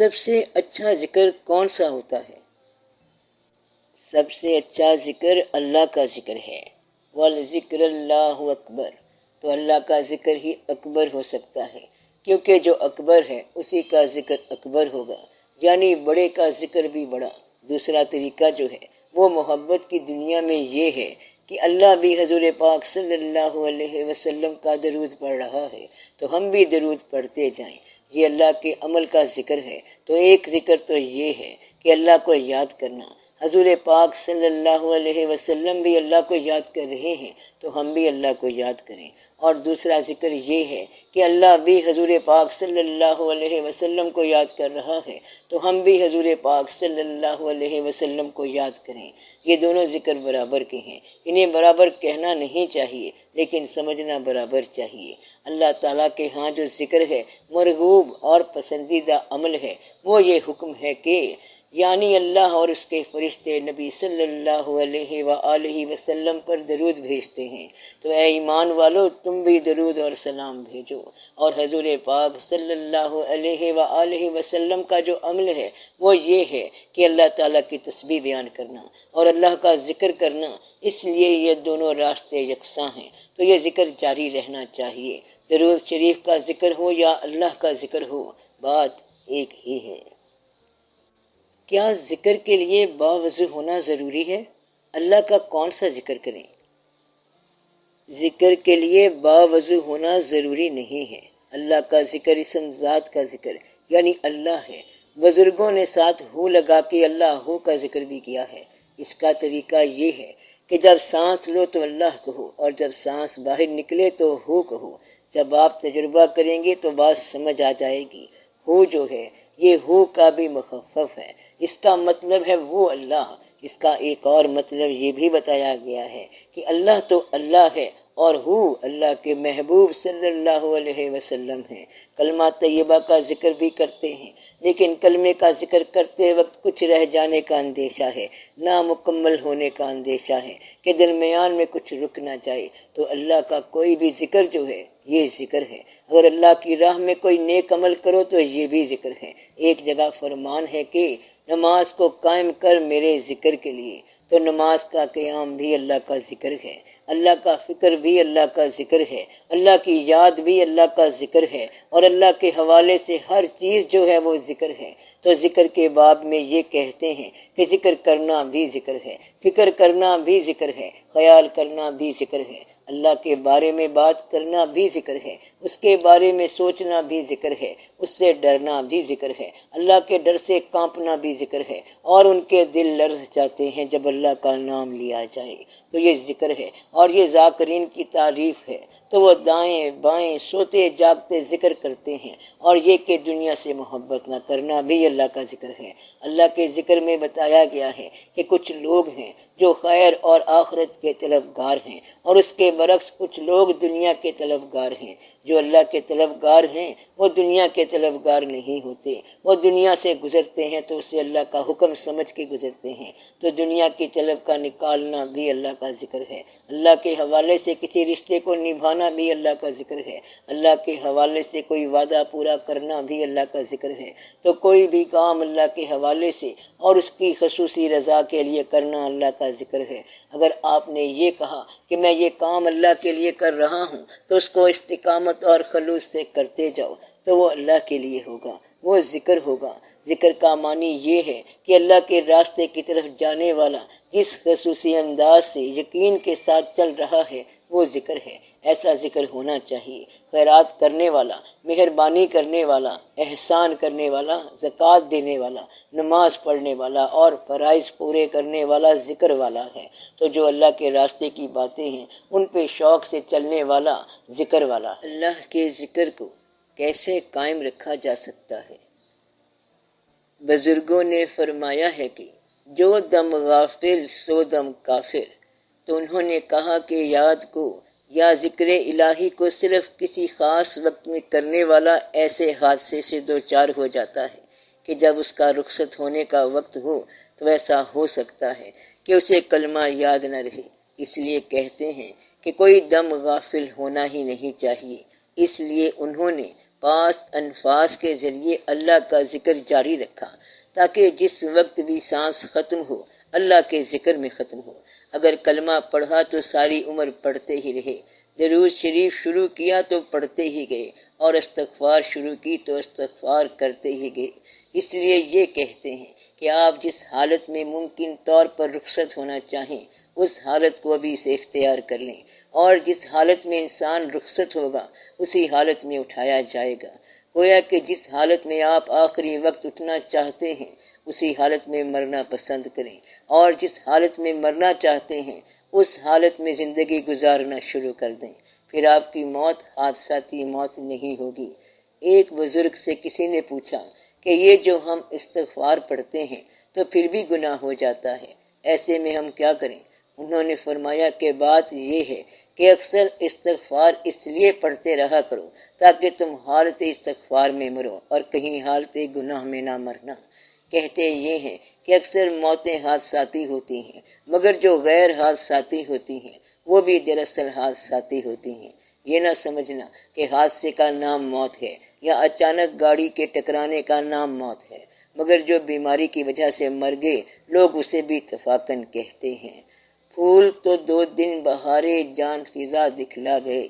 سب سے اچھا ذکر کون سا ہوتا ہے؟ سب سے اچھا ذکر اللہ کا ذکر ہے۔ وَالذِّکْرُ اللَّهُ اکبر، تو اللہ کا ذکر ہی اکبر ہو سکتا ہے، کیونکہ جو اکبر ہے اسی کا ذکر اکبر ہوگا، یعنی بڑے کا ذکر بھی بڑا۔ دوسرا طریقہ جو ہے وہ محبت کی دنیا میں یہ ہے کہ اللہ بھی حضور پاک صلی اللہ علیہ وسلم کا درود پڑھ رہا ہے تو ہم بھی درود پڑھتے جائیں، یہ اللہ کے عمل کا ذکر ہے۔ تو ایک ذکر تو یہ ہے کہ اللہ کو یاد کرنا، حضور پاک صلی اللہ علیہ وسلم بھی اللہ کو یاد کر رہے ہیں تو ہم بھی اللہ کو یاد کریں۔ اور دوسرا ذکر یہ ہے کہ اللہ بھی حضور پاک صلی اللہ علیہ وسلم کو یاد کر رہا ہے تو ہم بھی حضور پاک صلی اللہ علیہ وسلم کو یاد کریں۔ یہ دونوں ذکر برابر کے ہیں، انہیں برابر کہنا نہیں چاہیے لیکن سمجھنا برابر چاہیے۔ اللہ تعالیٰ کے ہاں جو ذکر ہے مرغوب اور پسندیدہ عمل ہے وہ یہ حکم ہے کہ یعنی اللہ اور اس کے فرشتے نبی صلی اللہ علیہ وآلہ وسلم پر درود بھیجتے ہیں، تو اے ایمان والو تم بھی درود اور سلام بھیجو۔ اور حضور پاک صلی اللہ علیہ وآلہ وسلم کا جو عمل ہے وہ یہ ہے کہ اللہ تعالیٰ کی تسبیح بیان کرنا اور اللہ کا ذکر کرنا، اس لیے یہ دونوں راستے یکساں ہیں، تو یہ ذکر جاری رہنا چاہیے۔ درود شریف کا ذکر ہو یا اللہ کا ذکر ہو، بات ایک ہی ہے۔ کیا ذکر کے لیے باوضو ہونا ضروری ہے؟ اللہ کا کون سا ذکر کریں؟ ذکر کے لیے باوضو ہونا ضروری نہیں ہے۔ اللہ کا ذکر اسم ذات کا ذکر یعنی اللہ ہے۔ بزرگوں نے ساتھ ہو لگا کے اللہ ہو کا ذکر بھی کیا ہے۔ اس کا طریقہ یہ ہے کہ جب سانس لو تو اللہ کہو اور جب سانس باہر نکلے تو ہو کہو۔ جب آپ تجربہ کریں گے تو بات سمجھ آ جائے گی۔ ہو جو ہے یہ ہو کا بھی مخفف ہے، اس کا مطلب ہے وہ اللہ۔ اس کا ایک اور مطلب یہ بھی بتایا گیا ہے کہ اللہ تو اللہ ہے اور ہو اللہ کے محبوب صلی اللہ علیہ وسلم ہیں۔ کلمہ طیبہ کا ذکر بھی کرتے ہیں لیکن کلمے کا ذکر کرتے وقت کچھ رہ جانے کا اندیشہ ہے، نامکمل ہونے کا اندیشہ ہے کہ درمیان میں کچھ رک نہ جائے۔ تو اللہ کا کوئی بھی ذکر جو ہے یہ ذکر ہے۔ اگر اللہ کی راہ میں کوئی نیک عمل کرو تو یہ بھی ذکر ہے۔ ایک جگہ فرمان ہے کہ نماز کو قائم کر میرے ذکر کے لیے، تو نماز کا قیام بھی اللہ کا ذکر ہے، اللہ کا فکر بھی اللہ کا ذکر ہے، اللہ کی یاد بھی اللہ کا ذکر ہے، اور اللہ کے حوالے سے ہر چیز جو ہے وہ ذکر ہے۔ تو ذکر کے باب میں یہ کہتے ہیں کہ ذکر کرنا بھی ذکر ہے، فکر کرنا بھی ذکر ہے، خیال کرنا بھی ذکر ہے، اللہ کے بارے میں بات کرنا بھی ذکر ہے، اس کے بارے میں سوچنا بھی ذکر ہے، اس سے ڈرنا بھی ذکر ہے، اللہ کے ڈر سے کانپنا بھی ذکر ہے، اور ان کے دل لرز جاتے ہیں جب اللہ کا نام لیا جائے، تو یہ ذکر ہے۔ اور یہ ذاکرین کی تعریف ہے، تو وہ دائیں بائیں سوتے جاگتے ذکر کرتے ہیں، اور یہ کہ دنیا سے محبت نہ کرنا بھی اللہ کا ذکر ہے۔ اللہ کے ذکر میں بتایا گیا ہے کہ کچھ لوگ ہیں جو خیر اور آخرت کے طلبگار ہیں، اور اس کے برعکس کچھ لوگ دنیا کے طلبگار ہیں۔ جو اللہ کے طلبگار ہیں وہ دنیا کے طلبگار نہیں ہوتے، وہ دنیا سے گزرتے ہیں تو اسے اللہ کا حکم سمجھ کے گزرتے ہیں۔ تو دنیا کی طلب کا نکالنا بھی اللہ کا ذکر ہے، اللہ کے حوالے سے کسی رشتے کو نبھانا بھی اللہ کا ذکر ہے، اللہ کے حوالے سے کوئی وعدہ پورا کرنا بھی اللہ کا ذکر ہے۔ تو کوئی بھی کام اللہ کے حوالے سے اور اس کی خصوصی رضا کے لیے کرنا اللہ کا ذکر ہے۔ اگر آپ نے یہ کہا کہ میں یہ کام اللہ کے لیے کر رہا ہوں تو اس کو استقامت اور خلوص سے کرتے جاؤ، تو وہ اللہ کے لیے ہوگا، وہ ذکر ہوگا۔ ذکر کا معنی یہ ہے کہ اللہ کے راستے کی طرف جانے والا جس خصوصی انداز سے یقین کے ساتھ چل رہا ہے وہ ذکر ہے۔ ایسا ذکر ہونا چاہیے۔ خیرات کرنے والا، مہربانی کرنے والا، احسان کرنے والا، زکوٰۃ دینے والا، نماز پڑھنے والا اور فرائض پورے کرنے والا ذکر والا ہے۔ تو جو اللہ کے راستے کی باتیں ہیں ان پہ شوق سے چلنے والا ذکر والا۔ اللہ کے ذکر کو کیسے قائم رکھا جا سکتا ہے؟ بزرگوں نے فرمایا ہے کہ جو دم غافل سو دم کافر، تو انہوں نے کہا کہ یاد کو یا ذکر الہی کو صرف کسی خاص وقت میں کرنے والا ایسے حادثے سے دوچار ہو جاتا ہے کہ جب اس کا رخصت ہونے کا وقت ہو تو ایسا ہو سکتا ہے کہ اسے کلمہ یاد نہ رہے۔ اس لیے کہتے ہیں کہ کوئی دم غافل ہونا ہی نہیں چاہیے۔ اس لیے انہوں نے پاس انفاس کے ذریعے اللہ کا ذکر جاری رکھا تاکہ جس وقت بھی سانس ختم ہو اللہ کے ذکر میں ختم ہو۔ اگر کلمہ پڑھا تو ساری عمر پڑھتے ہی رہے، درود شریف شروع کیا تو پڑھتے ہی گئے، اور استغفار شروع کی تو استغفار کرتے ہی گئے۔ اس لیے یہ کہتے ہیں کہ آپ جس حالت میں ممکن طور پر رخصت ہونا چاہیں اس حالت کو ابھی سے اختیار کر لیں، اور جس حالت میں انسان رخصت ہوگا اسی حالت میں اٹھایا جائے گا۔ گویا کہ جس حالت میں آپ آخری وقت اٹھنا چاہتے ہیں اسی حالت میں مرنا پسند کریں، اور جس حالت میں مرنا چاہتے ہیں اس حالت میں زندگی گزارنا شروع کر دیں۔ پھر آپ کی موت حادثاتی موت نہیں ہوگی۔ ایک بزرگ سے کسی نے پوچھا کہ یہ جو ہم استغفار پڑھتے ہیں تو پھر بھی گناہ ہو جاتا ہے، ایسے میں ہم کیا کریں؟ انہوں نے فرمایا کہ بات یہ ہے کہ اکثر استغفار اس لیے پڑھتے رہا کرو تاکہ تم حالت استغفار میں مرو اور کہیں حالت گناہ میں نہ مرنا۔ کہتے یہ ہیں کہ اکثر موتیں حادثاتی ہوتی ہیں، مگر جو غیر حادثاتی ہوتی ہیں وہ بھی دراصل حادثاتی ہوتی ہیں۔ یہ نہ سمجھنا کہ حادثے کا نام موت ہے یا اچانک گاڑی کے ٹکرانے کا نام موت ہے، مگر جو بیماری کی وجہ سے مر گئے لوگ اسے بھی اتفاقاً کہتے ہیں۔ پھول تو 2 دن بہارے جان فضا دکھلا گئے،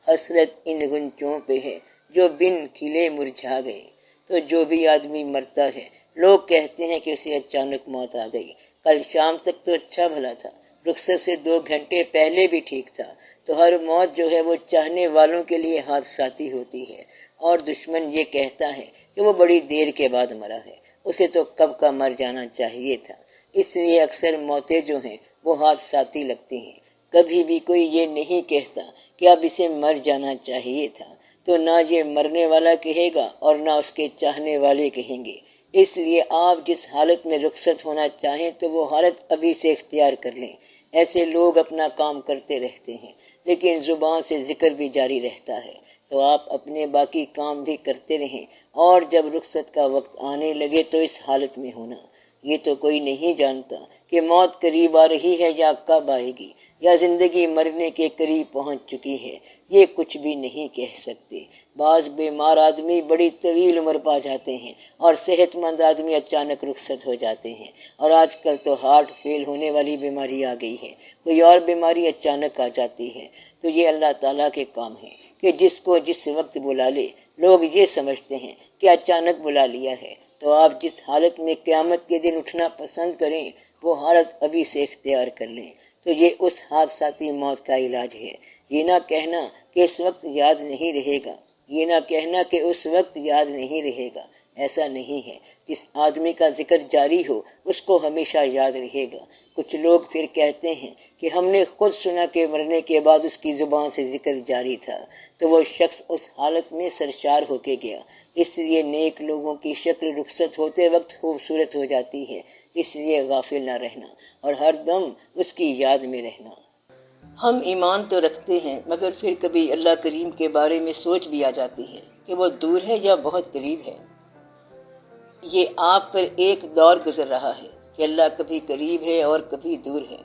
حسرت ان غنچوں پہ ہے جو بن کھلے مرجھا گئے۔ تو جو بھی آدمی مرتا ہے لوگ کہتے ہیں کہ اسے اچانک موت آ گئی، کل شام تک تو اچھا بھلا تھا، رخصت سے 2 گھنٹے پہلے بھی ٹھیک تھا۔ تو ہر موت جو ہے وہ چاہنے والوں کے لیے حادثاتی ہوتی ہے، اور دشمن یہ کہتا ہے کہ وہ بڑی دیر کے بعد مرا ہے، اسے تو کب کا مر جانا چاہیے تھا۔ اس لیے اکثر موتیں جو ہیں وہ حادثاتی لگتی ہیں۔ کبھی بھی کوئی یہ نہیں کہتا کہ اب اسے مر جانا چاہیے تھا، تو نہ یہ مرنے والا کہے گا اور نہ اس کے چاہنے والے کہیں گے۔ اس لیے آپ جس حالت میں رخصت ہونا چاہیں تو وہ حالت ابھی سے اختیار کر لیں۔ ایسے لوگ اپنا کام کرتے رہتے ہیں لیکن زبان سے ذکر بھی جاری رہتا ہے، تو آپ اپنے باقی کام بھی کرتے رہیں، اور جب رخصت کا وقت آنے لگے تو اس حالت میں ہونا۔ یہ تو کوئی نہیں جانتا کہ موت قریب آ رہی ہے یا کب آئے گی، یا زندگی مرنے کے قریب پہنچ چکی ہے، یہ کچھ بھی نہیں کہہ سکتے۔ بعض بیمار آدمی بڑی طویل عمر پا جاتے ہیں اور صحت مند آدمی اچانک رخصت ہو جاتے ہیں، اور آج کل تو ہارٹ فیل ہونے والی بیماری آ گئی ہے، کوئی اور بیماری اچانک آ جاتی ہے۔ تو یہ اللہ تعالیٰ کے کام ہے کہ جس کو جس وقت بلا لے۔ لوگ یہ سمجھتے ہیں کہ اچانک بلا لیا ہے، تو آپ جس حالت میں قیامت کے دن اٹھنا پسند کریں وہ حالت ابھی سے اختیار کر لیں، تو یہ اس حادثاتی موت کا علاج ہے۔ یہ نہ کہنا کہ اس وقت یاد نہیں رہے گا، یہ نہ کہنا کہ اس وقت یاد نہیں رہے گا، ایسا نہیں ہے۔ جس آدمی کا ذکر جاری ہو اس کو ہمیشہ یاد رہے گا۔ کچھ لوگ پھر کہتے ہیں کہ ہم نے خود سنا کہ مرنے کے بعد اس کی زبان سے ذکر جاری تھا، تو وہ شخص اس حالت میں سرشار ہو کے گیا۔ اس لیے نیک لوگوں کی شکل رخصت ہوتے وقت خوبصورت ہو جاتی ہے، اس لیے غافل نہ رہنا اور ہر دم اس کی یاد میں رہنا۔ ہم ایمان تو رکھتے ہیں مگر پھر کبھی اللہ کریم کے بارے میں سوچ بھی آ جاتی ہے کہ وہ دور ہے یا بہت قریب ہے۔ یہ آپ پر ایک دور گزر رہا ہے کہ اللہ کبھی قریب ہے اور کبھی دور ہے۔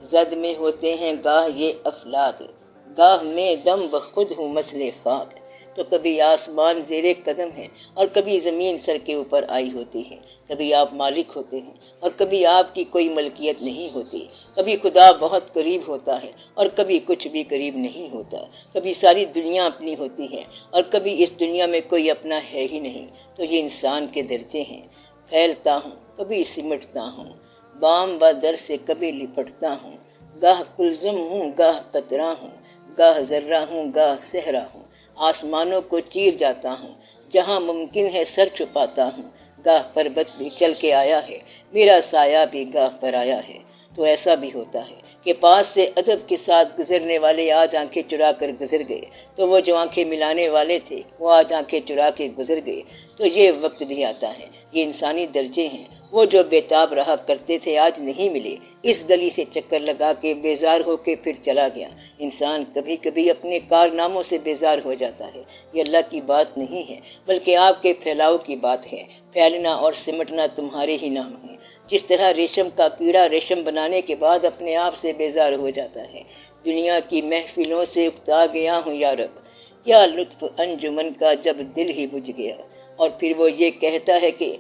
زد میں ہوتے ہیں گاہ یہ افلاک، گاہ میں دم بخود ہوں مسل خاک۔ تو کبھی آسمان زیر قدم ہے اور کبھی زمین سر کے اوپر آئی ہوتی ہے، کبھی آپ مالک ہوتے ہیں اور کبھی آپ کی کوئی ملکیت نہیں ہوتی، کبھی خدا بہت قریب ہوتا ہے اور کبھی کچھ بھی قریب نہیں ہوتا، کبھی ساری دنیا اپنی ہوتی ہے اور کبھی اس دنیا میں کوئی اپنا ہے ہی نہیں۔ تو یہ انسان کے درجے ہیں۔ پھیلتا ہوں کبھی سمٹتا ہوں، بام با در سے کبھی لپٹتا ہوں، گاہ کلزم ہوں گاہ قطرہ ہوں، گاہ ذرہ ہوں گاہ صحرا ہوں، آسمانوں کو چیر جاتا ہوں، جہاں ممکن ہے سر چھپاتا ہوں، گاہ پربت بھی چل کے آیا ہے، میرا سایہ بھی گاہ پر آیا ہے۔ تو ایسا بھی ہوتا ہے کہ پاس سے ادب کے ساتھ گزرنے والے آج آنکھیں چرا کر گزر گئے، تو وہ جو آنکھیں ملانے والے تھے وہ آج آنکھیں چرا کے گزر گئے۔ تو یہ وقت بھی آتا ہے، یہ انسانی درجے ہیں۔ وہ جو بیتاب رہا کرتے تھے آج نہیں ملے، اس گلی سے چکر لگا کے بیزار ہو کے پھر چلا گیا۔ انسان کبھی کبھی اپنے کارناموں سے بیزار ہو جاتا ہے، یہ اللہ کی بات نہیں ہے بلکہ آپ کے پھیلاؤ کی بات ہے۔ پھیلنا اور سمٹنا تمہارے ہی نام ہے۔ جس طرح ریشم کا کیڑا ریشم بنانے کے بعد اپنے آپ سے بیزار ہو جاتا ہے۔ دنیا کی محفلوں سے اکتا گیا ہوں یا رب، کیا لطف انجمن کا جب دل ہی بجھ گیا۔ اور پھر وہ یہ کہتا ہے کہ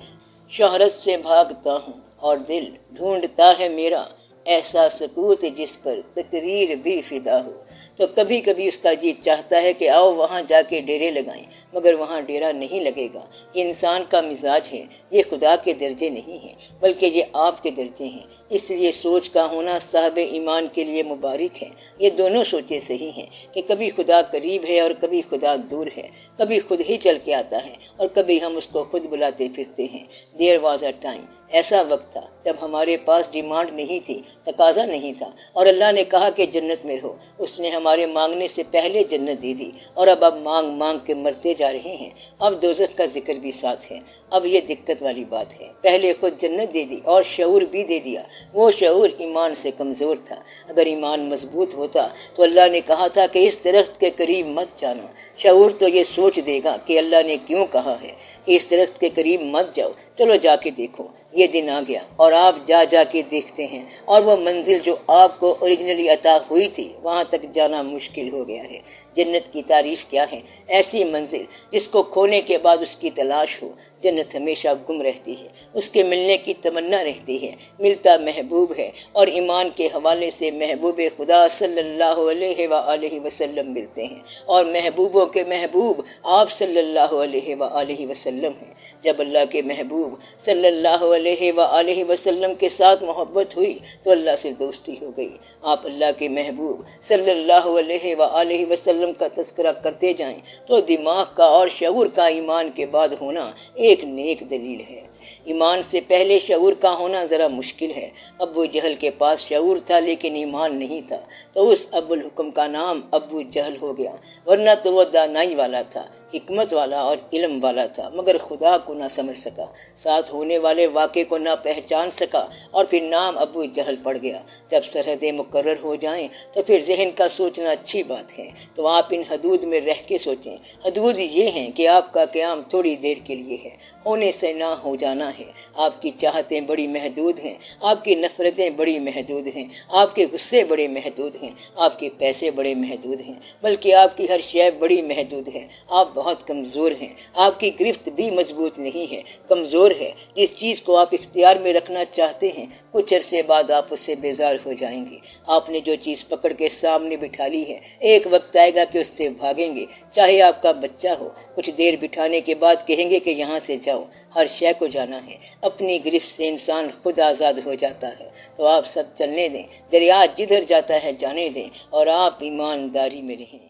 شہرت سے بھاگتا ہوں اور دل ڈھونڈتا ہے میرا ایسا سکوت جس پر تقریر بھی فدا ہو۔ تو کبھی کبھی اس کا جی چاہتا ہے کہ آؤ وہاں جا کے ڈیرے لگائیں، مگر وہاں ڈیرا نہیں لگے گا۔ یہ انسان کا مزاج ہے، یہ خدا کے درجے نہیں ہیں، بلکہ یہ آپ کے درجے ہیں۔ اس لیے سوچ کا ہونا صاحب ایمان کے لیے مبارک ہے۔ یہ دونوں سوچیں صحیح ہیں کہ کبھی خدا قریب ہے اور کبھی خدا دور ہے، کبھی خود ہی چل کے آتا ہے اور کبھی ہم اس کو خود بلاتے پھرتے ہیں۔ دیر واز اے ٹائم، ایسا وقت تھا جب ہمارے پاس ڈیمانڈ نہیں تھی، تقاضا نہیں تھا، اور اللہ نے کہا کہ جنت میں رہو۔ اس نے ہمارے مانگنے سے پہلے جنت دے دی، اور اب مانگ مانگ کے مرتے جا رہے ہیں۔ اب دوزخ کا ذکر بھی ساتھ ہے۔ اب یہ دقت والی بات ہے، پہلے خود جنت دے دی اور شعور بھی دے دیا۔ وہ شعور ایمان سے کمزور تھا۔ اگر ایمان مضبوط ہوتا تو اللہ نے کہا تھا کہ اس درخت کے قریب مت جانا۔ شعور تو یہ سوچ دے گا کہ اللہ نے کیوں کہا ہے کہ اس درخت کے قریب مت جاؤ، چلو جا کے دیکھو۔ یہ دن آ گیا اور آپ جا جا کے دیکھتے ہیں، اور وہ منزل جو آپ کو اوریجنلی عطا ہوئی تھی وہاں تک جانا مشکل ہو گیا ہے۔ جنت کی تعریف کیا ہے؟ ایسی منزل جس کو کھونے کے بعد اس کی تلاش ہو۔ جنت ہمیشہ گم رہتی ہے، اس کے ملنے کی تمنا رہتی ہے، ملتا محبوب ہے، اور ایمان کے حوالے سے محبوب خدا صلی اللہ علیہ وآلہ وسلم ملتے ہیں، اور محبوبوں کے محبوب آپ صلی اللہ علیہ وآلہ وسلم ہیں۔ جب اللہ کے محبوب صلی اللہ علیہ وآلہ وسلم کے ساتھ محبت ہوئی تو اللہ سے دوستی ہو گئی۔ آپ اللہ کے محبوب صلی اللہ علیہ وآلہ وسلم کا تذکرہ کرتے جائیں تو دماغ کا اور شعور کا ایمان کے بعد ہونا ایک نیک دلیل ہے۔ ایمان سے پہلے شعور کا ہونا ذرا مشکل ہے۔ ابو جہل کے پاس شعور تھا لیکن ایمان نہیں تھا، تو اس ابو الحکم کا نام ابو جہل ہو گیا، ورنہ تو وہ دانائی والا تھا، حکمت والا اور علم والا تھا، مگر خدا کو نہ سمجھ سکا، ساتھ ہونے والے واقعے کو نہ پہچان سکا، اور پھر نام ابو جہل پڑ گیا۔ جب سرحدیں مقرر ہو جائیں تو پھر ذہن کا سوچنا اچھی بات ہے، تو آپ ان حدود میں رہ کے سوچیں۔ حدود یہ ہیں کہ آپ کا قیام تھوڑی دیر کے لیے ہے، ہونے سے نہ ہو جانا ہے۔ آپ کی چاہتیں بڑی محدود ہیں، آپ کی نفرتیں بڑی محدود ہیں، آپ کے غصے بڑے محدود ہیں، آپ کے پیسے بڑے محدود ہیں، بلکہ آپ کی ہر شے بڑی محدود ہے۔ آپ بہت کمزور ہیں، آپ کی گرفت بھی مضبوط نہیں ہے، کمزور ہے۔ جس چیز کو آپ اختیار میں رکھنا چاہتے ہیں کچھ عرصے بعد آپ اس سے بیزار ہو جائیں گے۔ آپ نے جو چیز پکڑ کے سامنے بٹھا لی ہے ایک وقت آئے گا کہ اس سے بھاگیں گے، چاہے آپ کا بچہ ہو۔ کچھ دیر بٹھانے کے بعد کہیں گے کہ یہاں سے جاؤ، ہر شے کو جانا ہے۔ اپنی گرفت سے انسان خود آزاد ہو جاتا ہے۔ تو آپ سب چلنے دیں، دریا جدھر جاتا ہے جانے دیں، اور آپ ایمانداری میں رہیں۔